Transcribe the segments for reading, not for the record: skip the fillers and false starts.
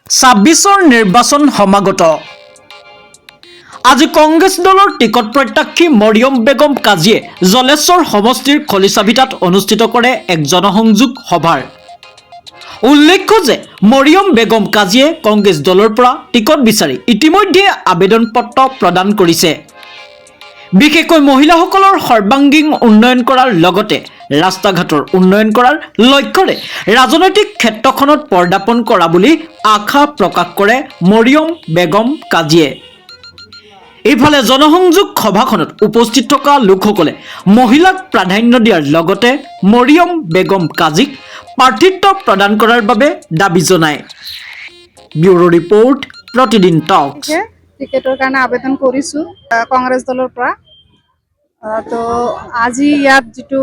২৬ৰ নিৰ্বাচন সমাগত। আজি কংগ্ৰেছ দলৰ টিকট প্ৰত্যাশী মৰিয়ম বেগম কাজীয়ে জলেশ্বৰ সমষ্টিৰ খলিচাভিটাত অনুষ্ঠিত কৰে এক জনসংযোগ সভাৰ। উল্লেখ্য যে মৰিয়ম বেগম কাজীয়ে কংগ্ৰেছ দলৰ পৰা টিকট বিচাৰি ইতিমধ্যে আবেদন পত্ৰ প্ৰদান কৰিছে। বিশেষকৈ মহিলাসকলৰ সৰ্বাংগীন উন্নয়ন কৰাৰ লগতে ৰাস্তা ঘাটৰ উন্নয়ন কৰাৰ লক্ষ্যৰে ৰাজনৈতিক ক্ষেত্ৰখনত পদাৰ্পণ কৰা বুলি আশা প্ৰকাশ কৰে মৰিয়ম বেগম কাজীয়ে। এইফালে জনসংযোগ সভাখনত উপস্থিত থকা লোকসকলে মহিলাক প্ৰাধান্য দিয়াৰ লগতে মৰিয়ম বেগম কাজীক প্ৰাৰ্থিত্ব প্ৰদান কৰাৰ বাবে দাবী জনায়। ব্যুৰো ৰিপৰ্ট, প্ৰতিদিন টক্স। টিকেটৰ কাৰণে আবেদন কৰিছোঁ কংগ্ৰেছ দলৰ পৰা। তো আজি ইয়াত যিটো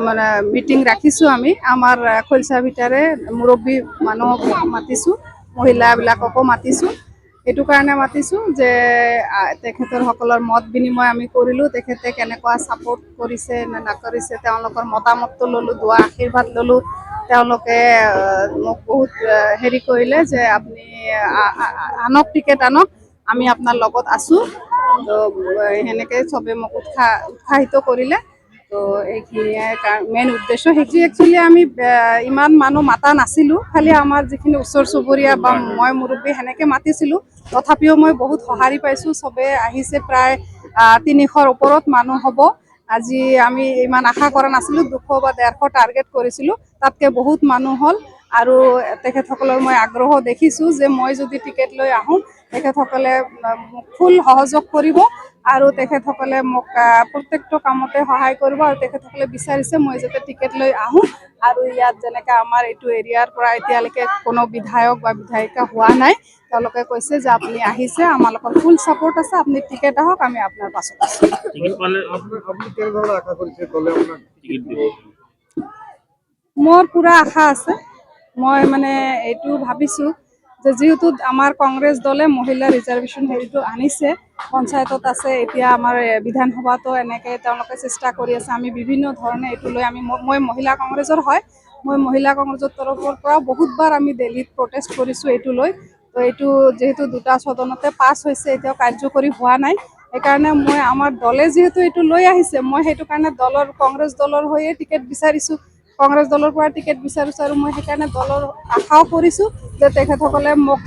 মানে মিটিং ৰাখিছোঁ আমি আমাৰ খলিচাভিটাৰে মুৰব্বী মানুহক মাতিছোঁ, মহিলাবিলাককো মাতিছোঁ। এইটো কাৰণে মাতিছোঁ যে তেখেতসকলৰ মত বিনিময় আমি কৰিলোঁ, তেখেতে কেনেকুৱা ছাপোৰ্ট কৰিছে নে নকৰিছে তেওঁলোকৰ মতামতটো ল'লোঁ, দোৱা আশীৰ্বাদ ল'লোঁ। তেওঁলোকে মোক বহুত হেৰি কৰিলে যে আপুনি আনক টিকেট আনক, আমি আপোনাৰ লগত আছোঁ। তো সেনেকৈ চবে মোক উৎসাহিত কৰিলে। তো এইখিনিয়ে মেইন উদ্দেশ্য। সেইটো একচুৱেলি আমি ইমান মানুহ মাতা নাছিলোঁ, খালি আমাৰ যিখিনি ওচৰ চুবুৰীয়া বা মই মুৰব্বী সেনেকৈ মাতিছিলোঁ। তথাপিও মই বহুত সঁহাৰি পাইছোঁ, চবে আহিছে। প্ৰায় ৩০০ৰ ওপৰত মানুহ হ'ব। আজি আমি ইমান আশা কৰা নাছিলোঁ, ২০০ বা ১৫০ টাৰ্গেট কৰিছিলোঁ, তাতকৈ বহুত মানুহ হ'ল। আৰু তেখেতসকলৰ মই আগ্ৰহ দেখিছোঁ যে মই যদি টিকেট লৈ আহোঁ তেখেতসকলে মোক ফুল সহযোগ কৰিব আৰু তেখেতসকলে মোক প্ৰত্যেকটো কামতে সহায় কৰিব। আৰু তেখেতসকলে বিচাৰিছে মই যাতে টিকেট লৈ আহোঁ। আৰু ইয়াত যেনেকৈ আমাৰ এইটো এৰিয়াৰ পৰা এতিয়ালৈকে কোনো বিধায়ক বা বিধায়িকা হোৱা নাই, তেওঁলোকে কৈছে যে আপুনি আহিছে, আমাৰ লগত ফুল ছাপোৰ্ট আছে, আপুনি টিকেট আহক, আমি আপোনাৰ পাছত আছোঁ। মোৰ পূৰা আশা আছে। মই মানে এইটো ভাবিছোঁ যে যিহেতু আমাৰ কংগ্ৰেছ দলে মহিলা ৰিজাৰ্ভেশ্যন হেৰিটো আনিছে, পঞ্চায়তত আছে, এতিয়া আমাৰ বিধানসভাতো এনেকৈ তেওঁলোকে চেষ্টা কৰি আছে। আমি বিভিন্ন ধৰণে এইটো লৈ মই মহিলা কংগ্ৰেছৰ হয়, মই মহিলা কংগ্ৰেছৰ তৰফৰ পৰা বহুতবাৰ আমি দিল্লীত প্ৰটেষ্ট কৰিছোঁ এইটো লৈ। তো এইটো যিহেতু দুটা সদনতে পাছ হৈছে, এতিয়াও কাৰ্যকৰী হোৱা নাই। সেইকাৰণে মই আমাৰ দলে যিহেতু এইটো লৈ আহিছে, মই সেইটো কাৰণে কংগ্ৰেছ দলৰ হৈয়ে টিকেট বিচাৰিছোঁ, কংগ্ৰেছ দলৰ পৰা টিকেট বিচাৰিছোঁ। আৰু মই সেইকাৰণে দলৰ আশাও কৰিছোঁ যে তেখেতসকলে মোক,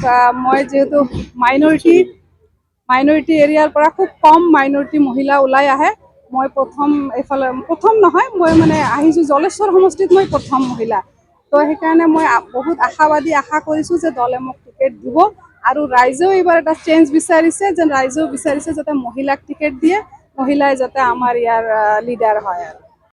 মই যিহেতু মাইনৰিটি এৰিয়াৰ পৰা খুব কম মাইনৰিটি মহিলা ওলাই আহে। মই প্ৰথম নহয়, মই মানে আহিছোঁ জলেশ্বৰ সমষ্টিত মই প্ৰথম মহিলা। তো সেইকাৰণে মই বহুত আশাবাদী, আশা কৰিছোঁ যে দলে মোক টিকেট দিব। আৰু ৰাইজেও এইবাৰ এটা চেঞ্জ বিচাৰিছে, যেন ৰাইজেও বিচাৰিছে যাতে মহিলাক টিকেট দিয়ে, মহিলাই যাতে আমাৰ ইয়াৰ লিডাৰ হয়।